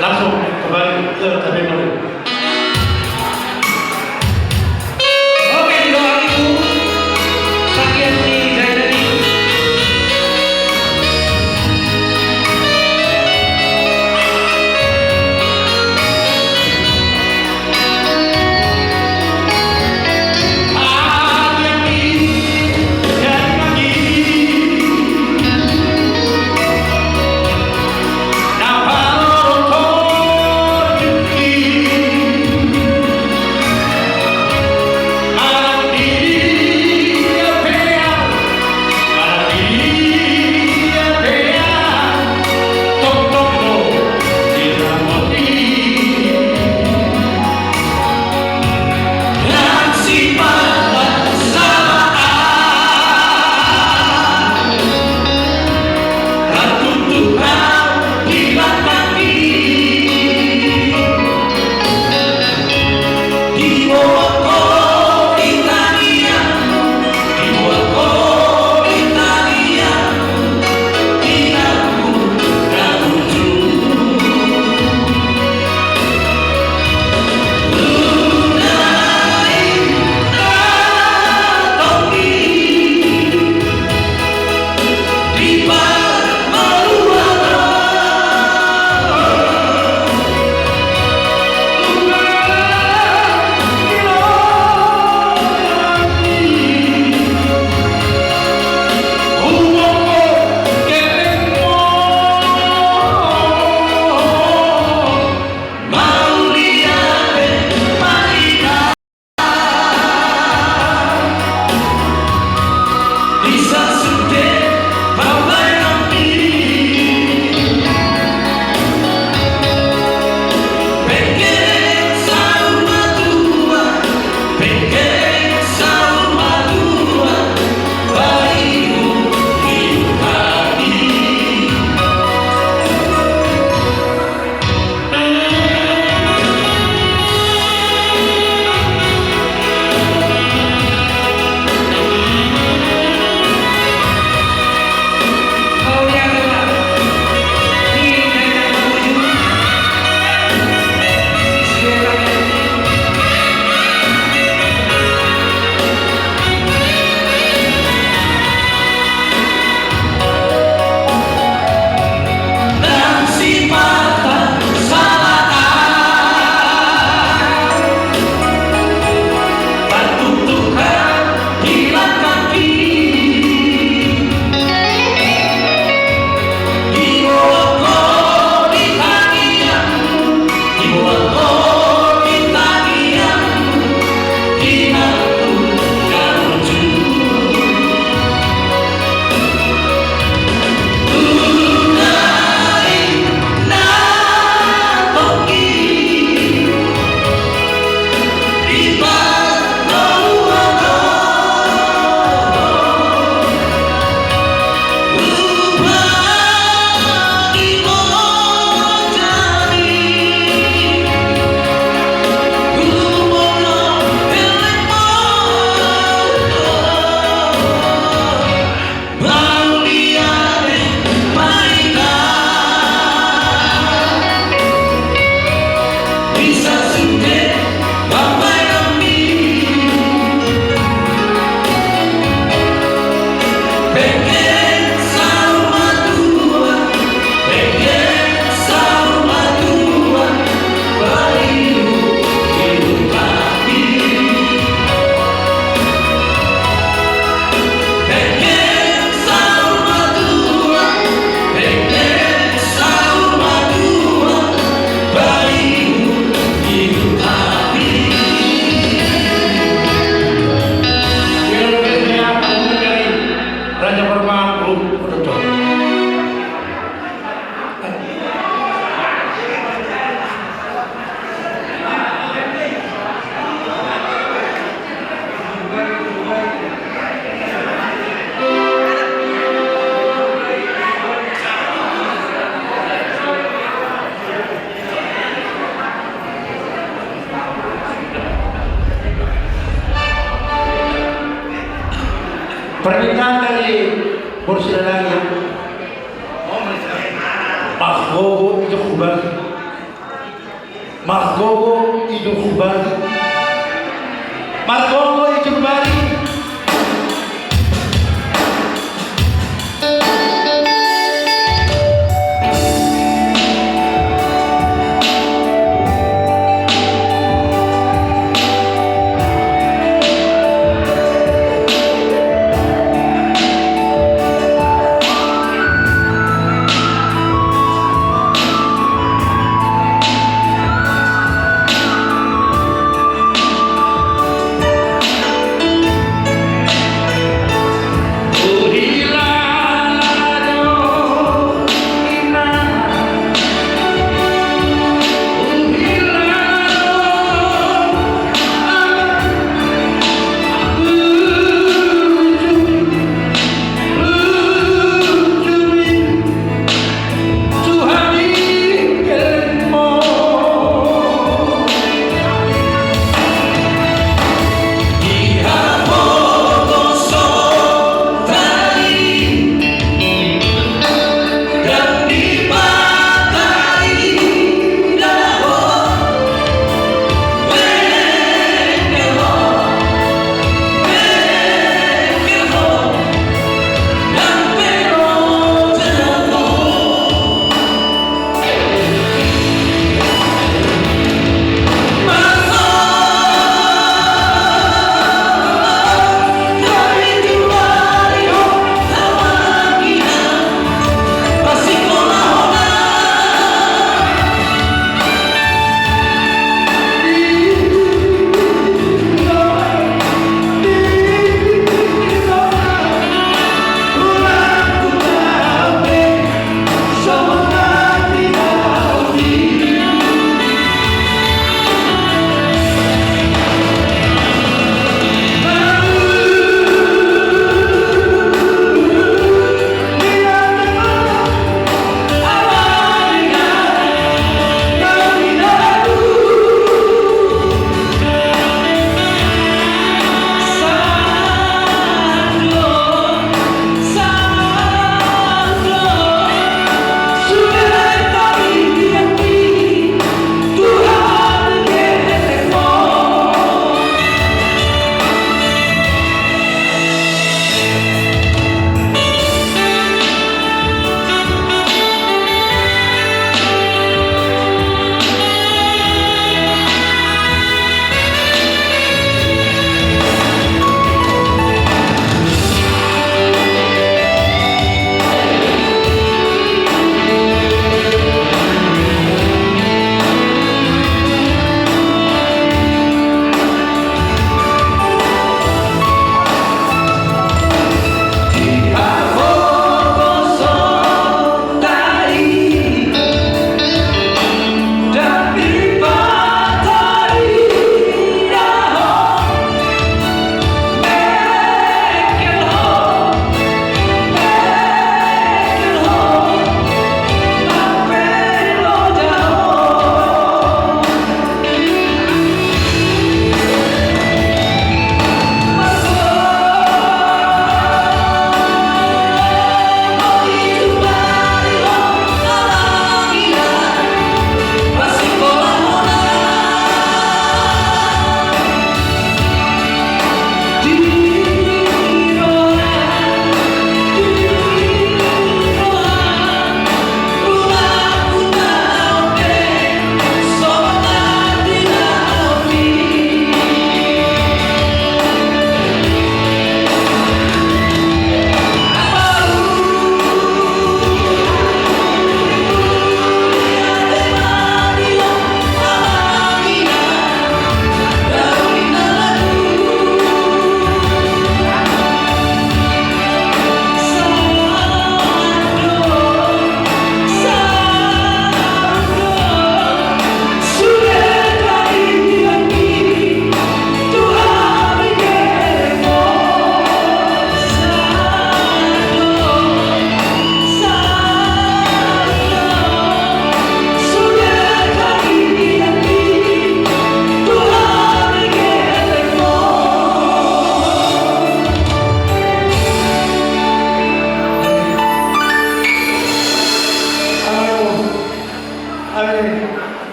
langsung kembali ke KPU. Oke, didoakan Ibu Sakyati Zainani. Permintaan dari Borsilanang Pak Bobo itu kembali Margogo hidup kembali. Margogo hidup kembali.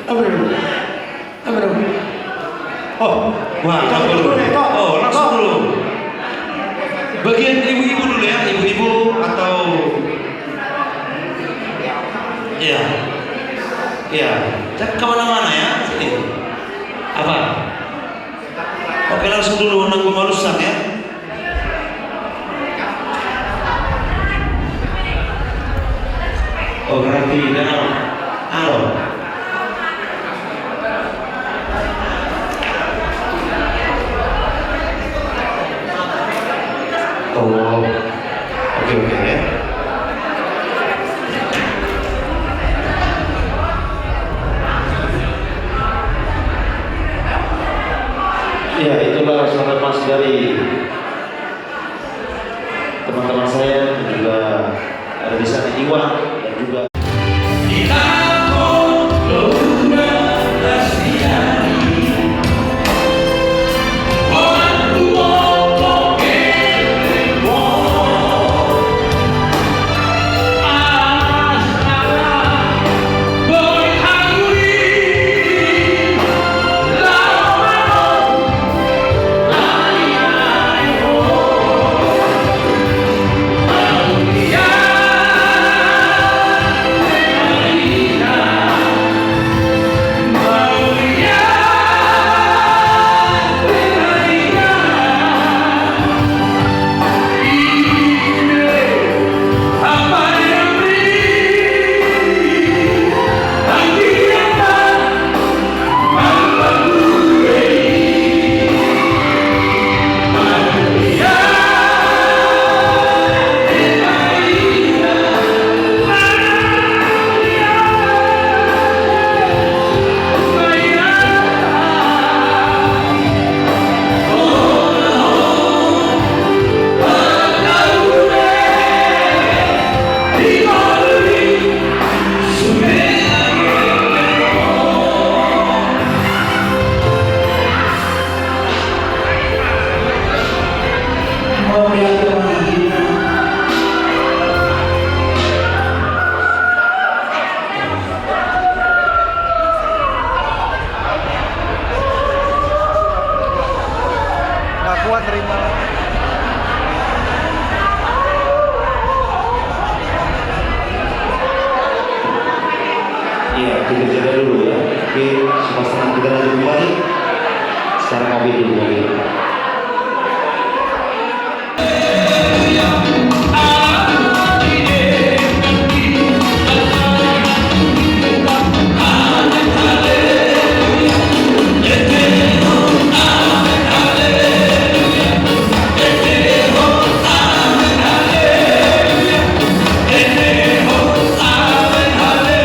Amin. Apa dong? Oh, wah, Tok dulu. dulu nih, Tok. Oh, langsung Tok. dulu. Bagian ibu-ibu dulu ya, ibu-ibu atau ya, ya, jangan kemana-mana ya, sini. Apa? Oke, langsung dulu nanggung malusan ya. Oh, berarti danau. Halo. Oh, oke oke ya. Ya, itulah suara mas dari teman-teman saya dan juga ada di sana Iwan dan juga Nggak kuat terima. iya kita jaga dulu ya. Oke, suasana kita lanjut kembali secara kami dulu lagi. Hallelujah.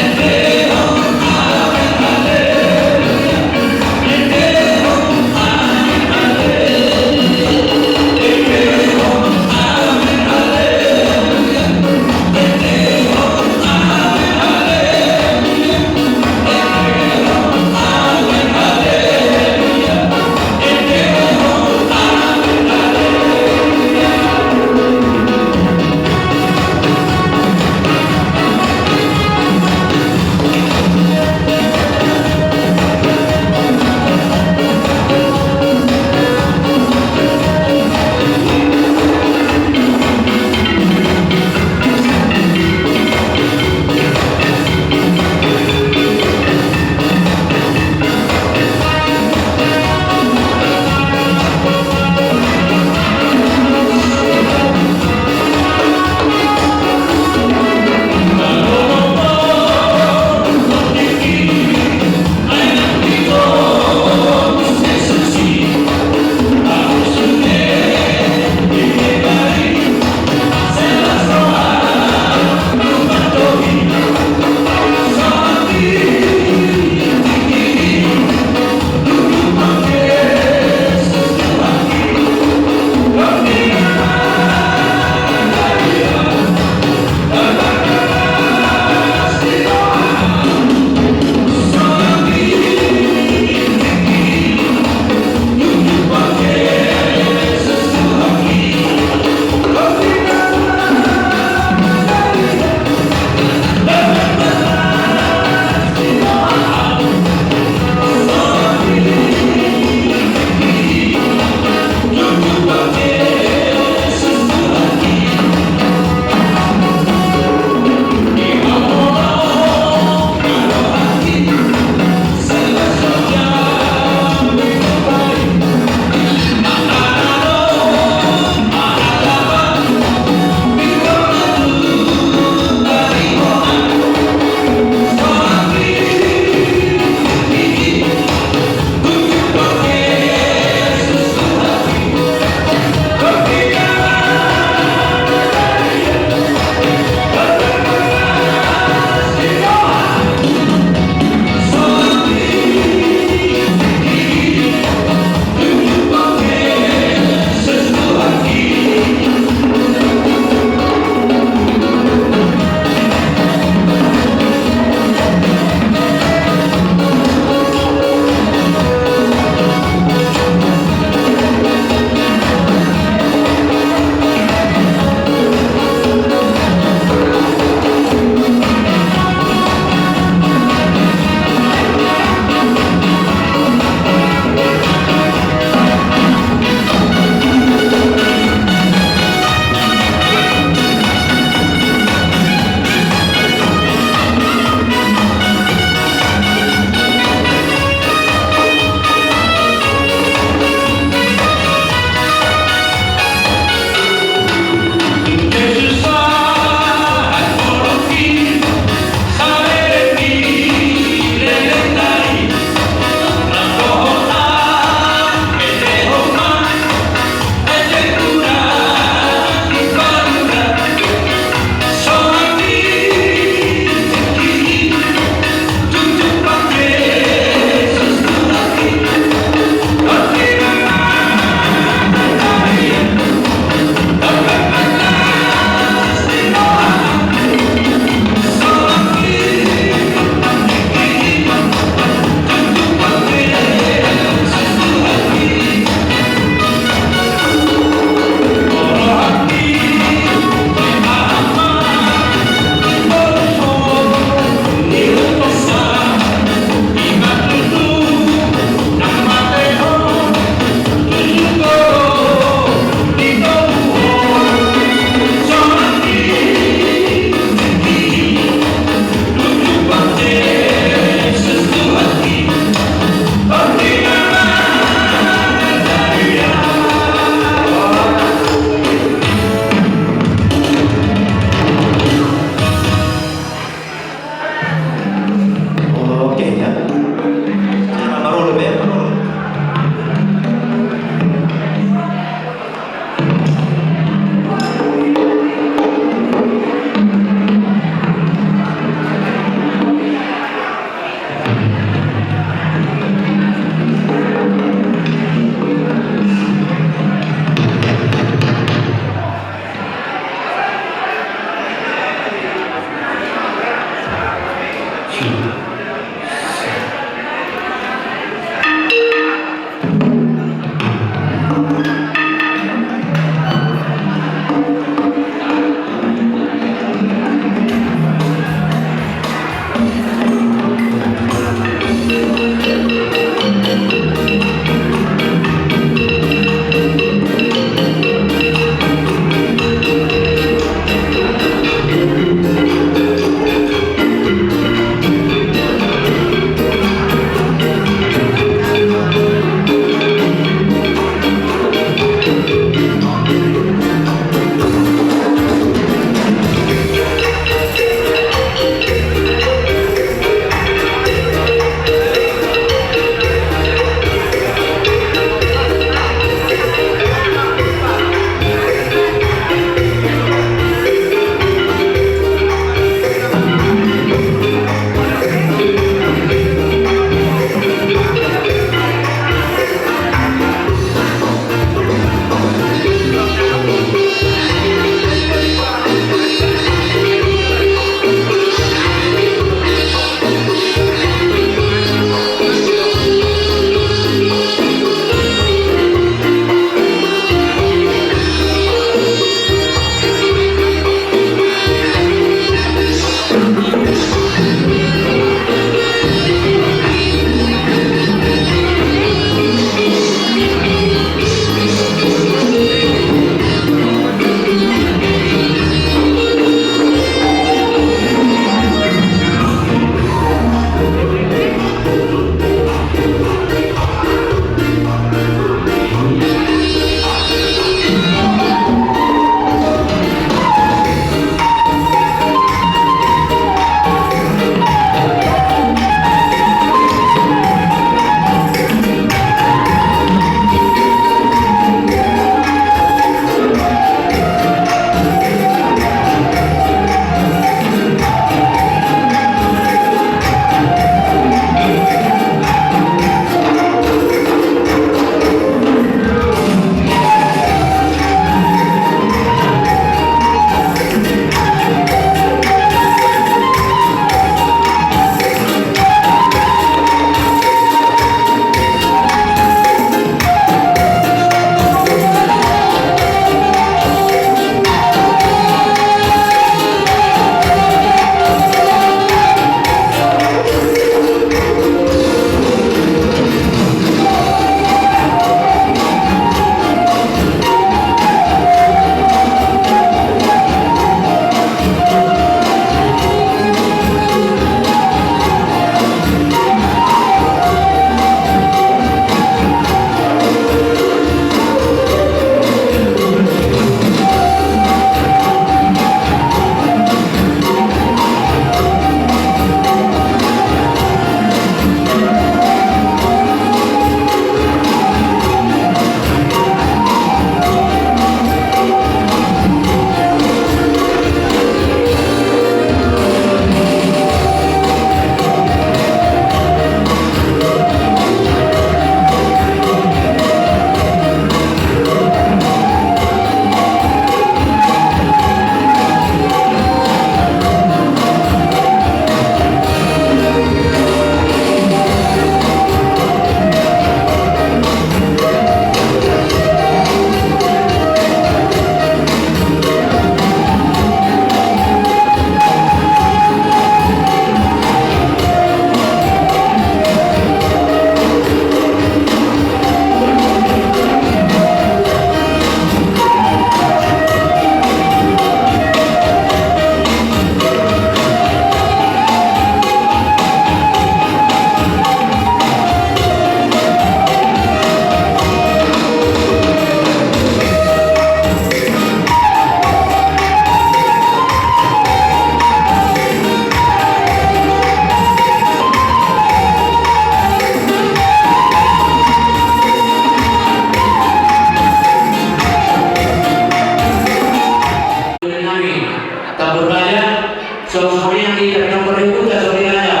kabur raja semuanya di nomor itu dan sorry raja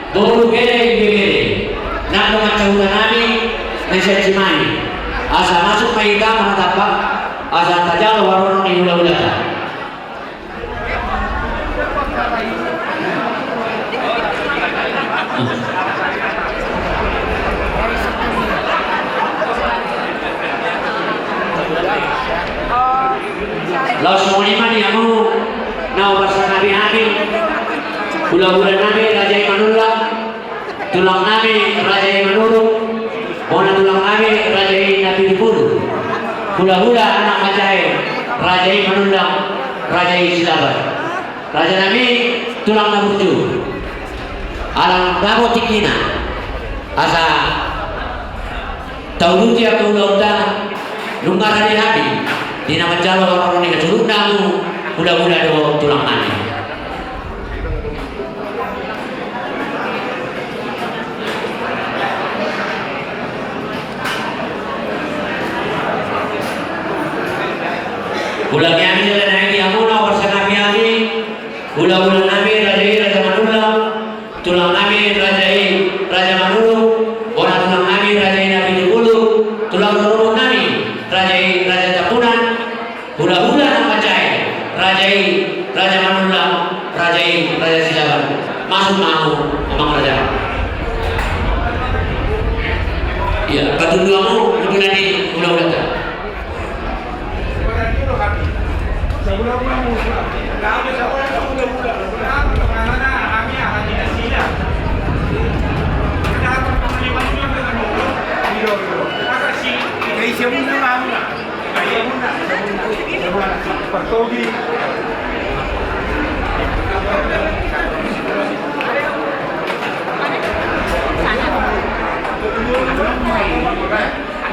bolu gede nak macam nami nasi cimani asa masuk mereka menatapak asa tajal warung di ulah-ulah. Lalu semuanya mani kamu nau bersama Nabi Hamil bulan-bulan Nabi Raja Imanullah tulang Nabi Raja Imanullah bona tulang Nabi Raja Nabi Dipulu hula-hula anak Majai Raja Imanullah Raja Silaban Raja Nabi tulang Naburju alam Dabo Tikina asa tauluti atau lautan lungar Raja Nabi di nama jalo orang ini keculuk namu mudah-mudah do tulang Nabi. Ulang Nabi dan Nabi Amuna bersama Nabi Ali, ulang Nabi Raja Manula, tulang Nabi Raja Manulu, orang tulang Nabi Raja Nabi Dulu, tulang rumah Nabi Raja Tapunan, hula-hula nama Jai, Raja Manula, Raja Silaban, masuk emang Raja. Ya, ketujuanmu mungkin nanti ulang-ulang.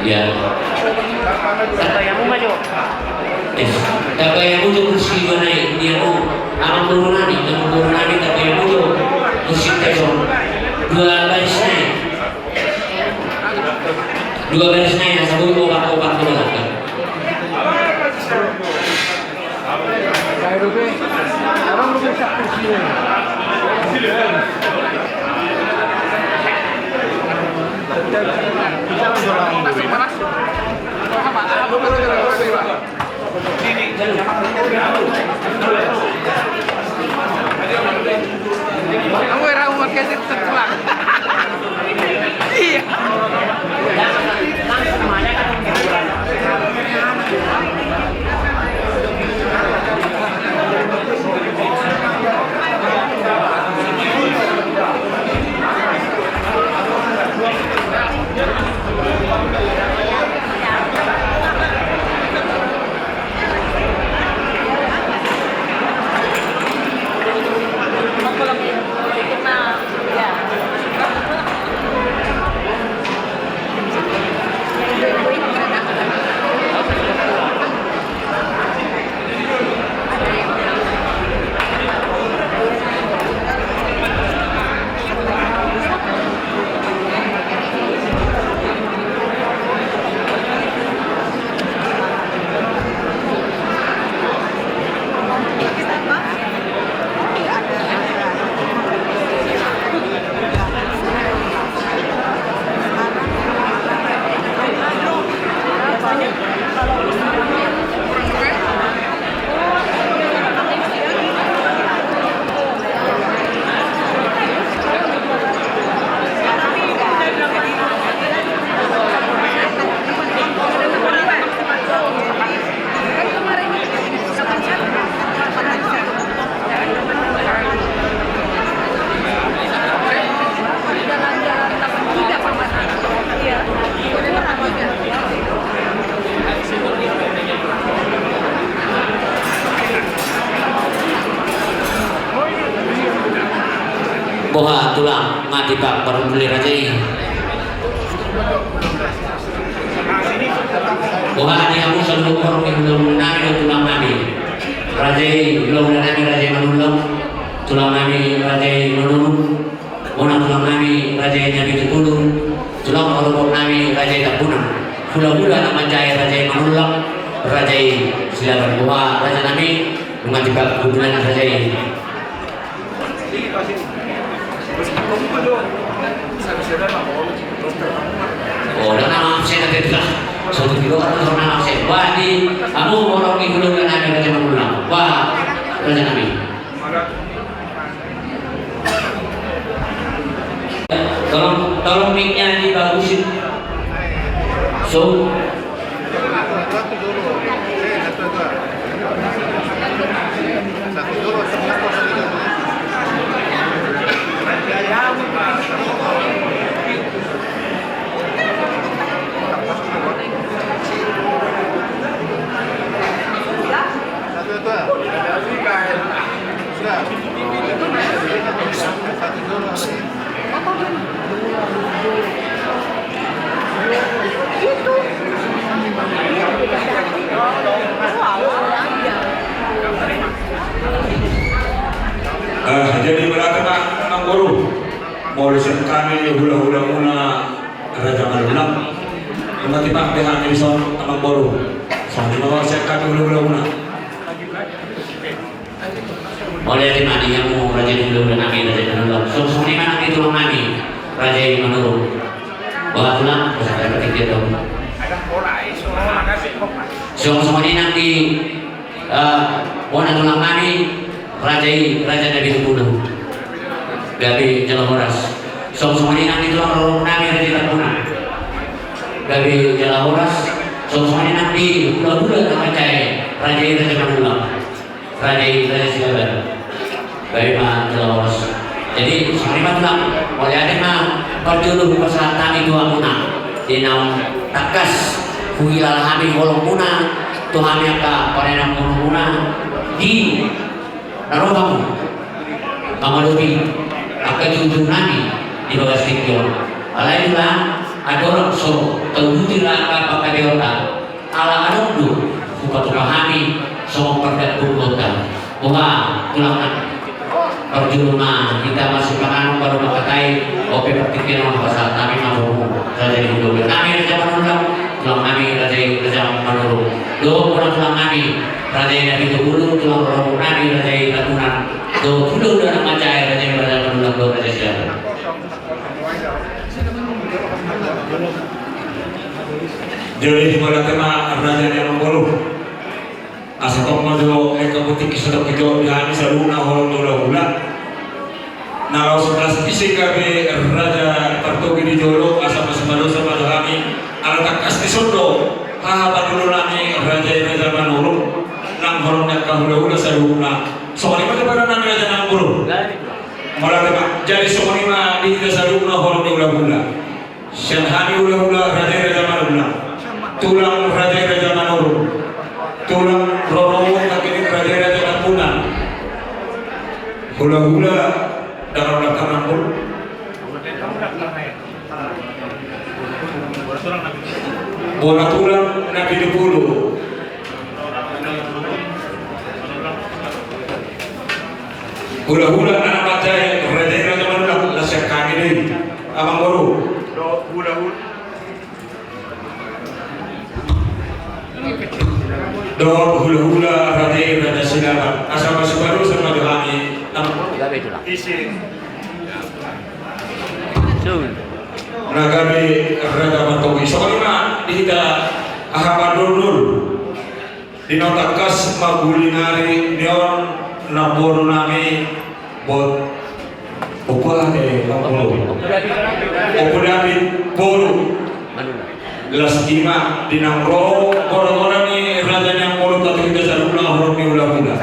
Ya. Tabayamu maju. Tabayamu tu kursi mana dia mu? Amang turunani tabayamu tu kursi teson. Dua baris naik yang sabun obat tu belakang. Kamu era umat kasih tercelak. Iya. Boha tulang mati pak baru beli raja ini. Boha ni kamu selalu orang yang belum nami tulang nami. Raja belum nami raja manulung tulang nami raja manulung. Orang tulang nami raja nabi Dipulu. Tulang orang nami raja Tapunan. Pula-pula nama jaya raja manulung raja Silaban. Boha raja nami Dengan tiba kebetulan saja ini. Oh, dan nama saya nanti telah suatu kilo kan nama saya. Wah, di kamu orang ibu dan ada macam mana? Wah, raja kami. Tolong mic-nya dibagusin. So, jadi berapa enam guru mau disebut kami hula-hula muna raja malulang nanti pak dengan episode enam guru sampai mau saya kami hula-hula muna oleh lima yang mau raja hula-hula nami raja malulang so semua mana itu nami raja malulang bawa pulang saya ketik dia dong so semua ini nanti wana tulang nami Raja Nabi Sepuluh Gabi Jalahoras Som-som ini nanti tulang rorong nami Raja Laguna Gabi Jalahoras Som-som ini nanti bulan-bulan nama cahaya Raja Manulang Raja Silaban Gabi Ma Jalahoras jadi semua tulang oleh ada mah perjuluh persyaratan itu amuna di naum takas huilal hami holong muna tuhami akka parenang muna di narobamu amalubi akan jujur nami di bawah stikyo alailah ada orang so terwujudlah apa kadeota ala anudu buka memahami so perdat kota bahwa tulangan perjulungan kita masih penganut baru mengkatai oke pertikiran pasal kami mau raja hidup kami raja manulang tulang kami raja manurung do kurang tulang kami raja Nabi Sepuluh tulang rorong nami raja Laguna do tuduh dan macai raja manulang do raja siapa jadi pada tema raja yang nombor asa kong do eka butik kisah kita dihani saluna holong hula-hula nalau 11 isi kami raja Partogi di Jolo asa masih sama kami ala kas di sondo hahapan dulu nami raja manurung nang horongnya kahula-hula saluna soalnya pada nami raja manurung malah tema jadi soalnya di saluna horong hula-hula syahani hula-hula raja manurung tulang raja manurung tulang rorong kaki raja Kapunan hula-hula dalam belakang pun bola tulang Nabi Sepuluh hula-hula anak macai raja manulang lasyak kami ini abang baru hula-hula do hula-hula raja Silaban asal masih baru sama kami isi nagabi raja Partogi soalnya kita ahapan dulu di notakas magulinari neon nampur nami bot upah deh opo David Boru Lastima di namro orang-orang ni raja yang mulut atau kita saluna orang ni hula-hula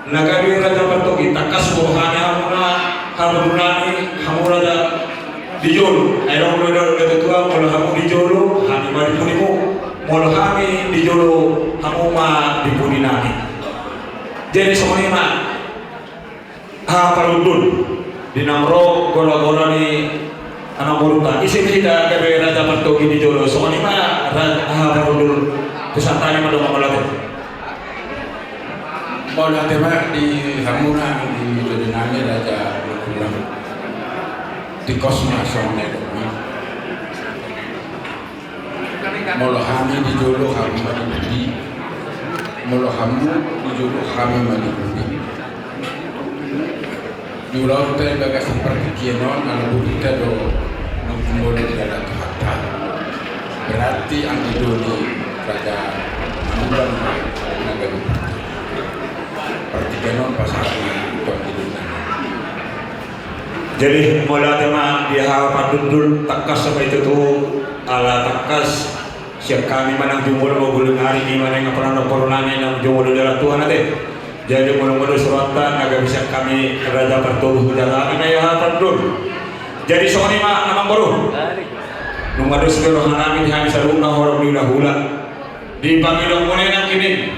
nagabi raja Partogi takas bohanya hamuna harunani hamuraja dijolo ayo mulai dari tua mulai kamu dijolo hani mari punimu mulai kami dijolo kamu ma dipuni nani jadi semuanya mah parudun di namro gora-gora ni anak murutan isi kita dari raja Partogi dijolo semuanya mah parudun kesantanya mah dong malah Bola tema di Hamuna di Jodinami Raja Laguna di Kosma Somne Molo kami di Jolo kami di mulu hamu dijulu kami malikundi jurau teh bagas seperti kienon anu kita do mulu dalam tahta berarti ang idoni raja bulan negara seperti kienon pasarnya untuk idoni. Jadi mula tema dia harapan dundul takas sampai itu tuh ala takas siap kami manang jumur mau bulan hari di mana yang pernah nongkrongnya yang jumur dalam Tuhan nanti. Jadi mulu-mulu suratan agar bisa kami raja bertubuh jalan ini ya harapan dundul. Jadi soal ini mah namang baru. Nunggu segala kami di hari saruna orang di hula di panggilan mulai nak ini.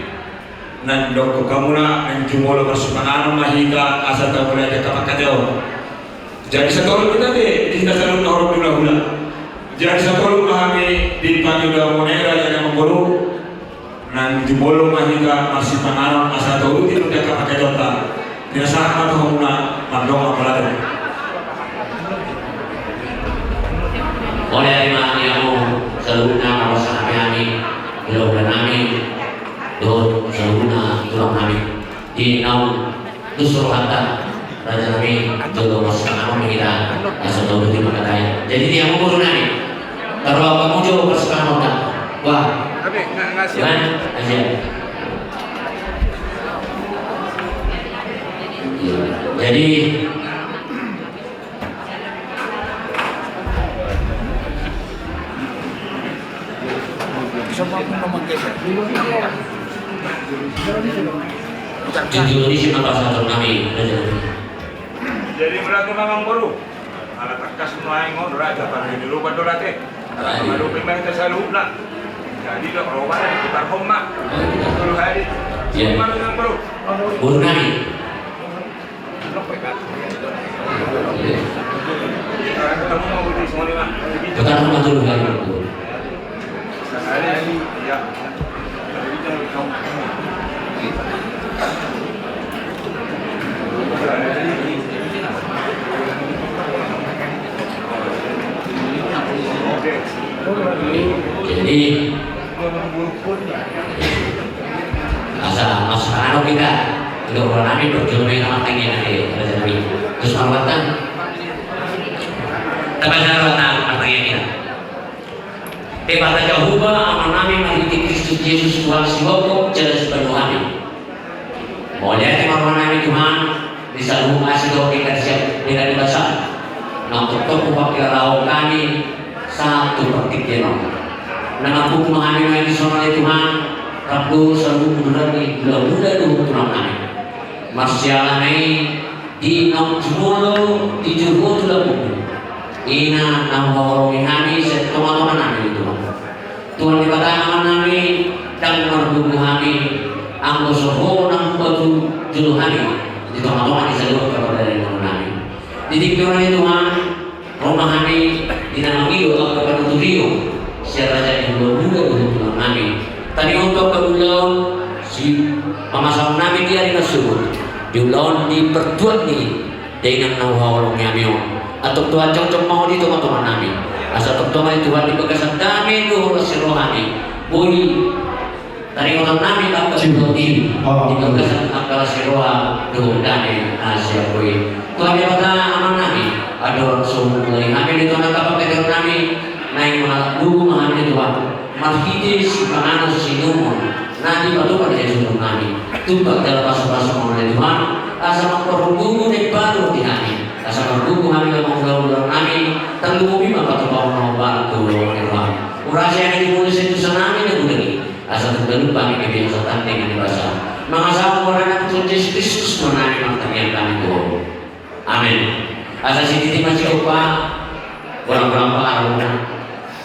Nandok kamu nak yang jumur bersemangat mahika asal kamu lagi kapan jauh. Jadi satu orang kita di dasar orang hula-hula. Jadi satu orang kami dipanggil dalam monera yang memburu. Nanti bolu mahika masih pengaruh asal tahu itu dia pakai dota. Dia sangat menghuna mandong apalagi. Oleh lima yang seluruhnya kawasan kami, bulan kami, don seluruhnya tulang kami di naum Tusurhata. Raja kami jodoh masuk nama kita asal tahu terima katanya. Jadi dia mau turun nani. Taruh kamu jauh persekan otak. Wah. Tapi nggak siap. Kan? Asyik. Jadi jujur di sini pasal kami. Jadi berarti memang baru. Ala takas semua yang ngomong raja pada dulu pada rate. Baru pemain tersalu nak. Jadi dah perubahan kita homak. Dulu hari. Semua yang baru. Baru kami. Ketemu mau di semua ni mak. Bukan rumah dulu hari. Hari ya. Jadi asal masuk anak kita untuk orang kami berjuang dengan tinggi nanti Raja Nabi terus merawatan kepada orang pertanyaan kita kepada Jehovah aman kami mengikuti Kristus Yesus Tuhan Siwoko jelas penuh kami boleh teman kami Tuhan bisa mengasih doa kita siap dengan bahasa untuk pakai lauk kami satu praktik Nangapuk mengambil di sana Tuhan, Rabu selalu menurani muda dulu Tuhan kami. Masyaallah di nom jumolo di jumolo lalu. Ina namorong kami setoma-toma kami Tuhan. Tuhan dikatakan kami dan merduku kami, anggo soho nang batu julu kami. Di toma-toma di seluruh kepada kami. Jadi Tuhan, rumah kami dinamai doa kepada Tuhan. Siapa saja yang muda untuk kami. Tadi untuk kemudian si pemasaran kami dia dikasut. Diulang dipertuat ni dengan nawawalong kami atau Tuhan cocok mau di teman-teman kami. Asal teman Tuhan dibekasan kami doh sirohani. Bui tadi orang kami dapat di dibekasan akal siroha doh kami asyik bui. Tuhan dia kata aman kami. Ada orang semua kami di tuan kapal keter kami. Naik dulu mengambil Tuhan marhide si panganas si numon nanti batu pada Yesus kami tumpah dalam pasal-pasal mengenai Tuhan asal memperhubungu di baru di kami asal memperhubungu kami dan mengulang-ulang kami tanggung bumi maka tumpah menobak Tuhan urasi yang dimulai itu senami dan budegi asal terlalu kami kebiasaan dengan bahasa mengasal orang yang Yesus Kristus mengenai pertanyaan kami Tuhan amin asal si titik masih lupa orang-orang pengaruhnya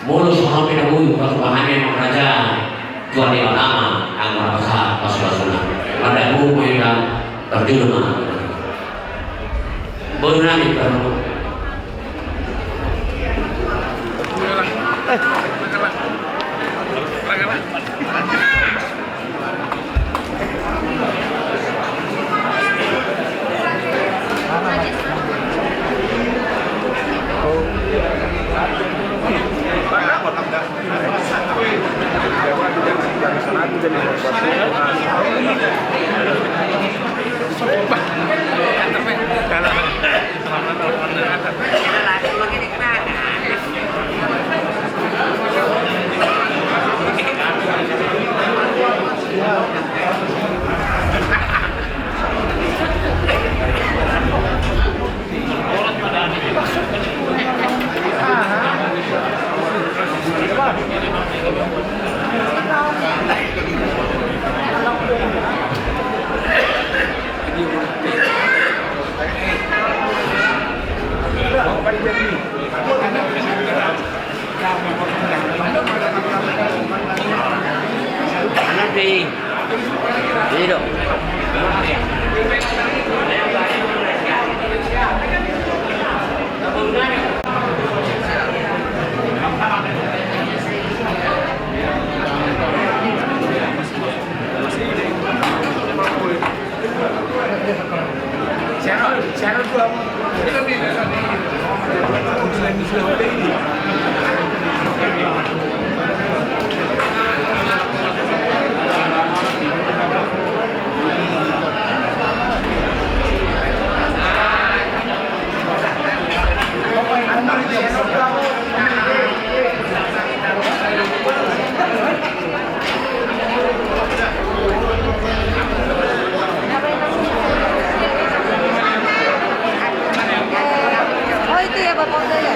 mulus orang pindahui waktu pahami yang raja Tuhan di lama anggur besar pas-pasuna pada buku yang terjun bernami perlu Aku jadi Oh itu ya Bapak udah ya?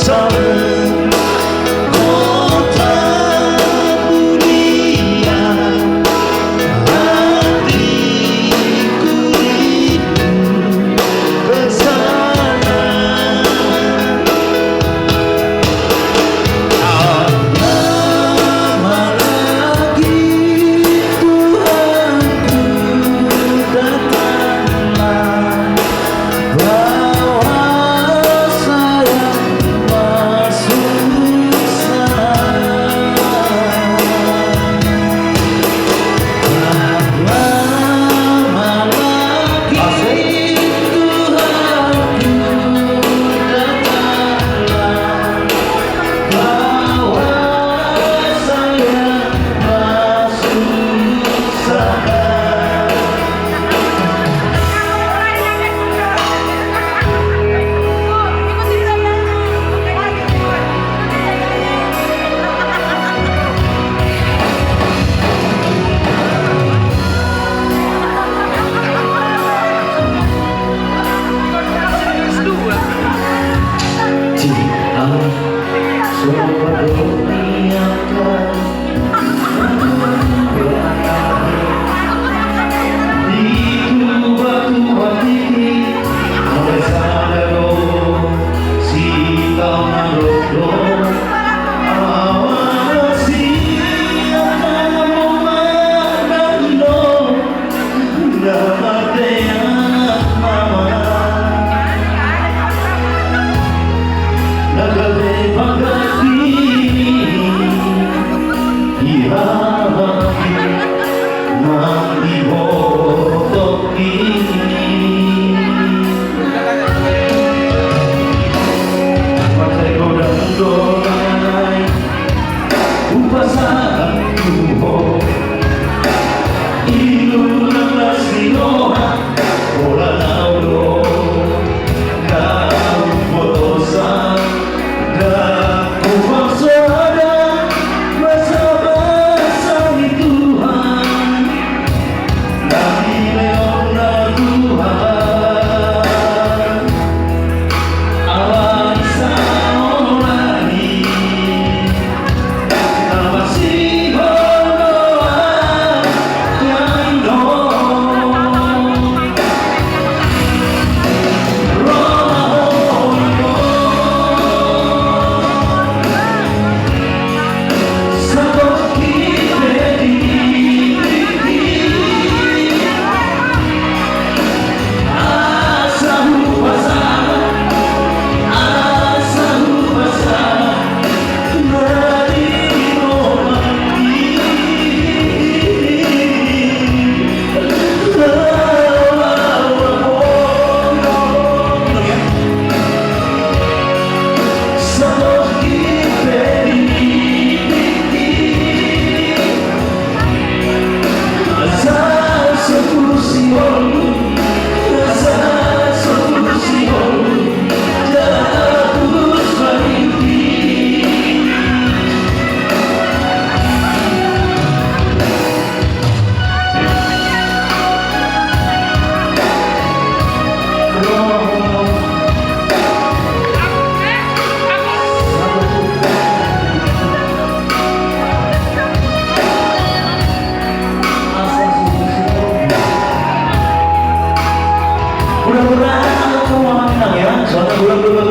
Jerusalem, pulang dulu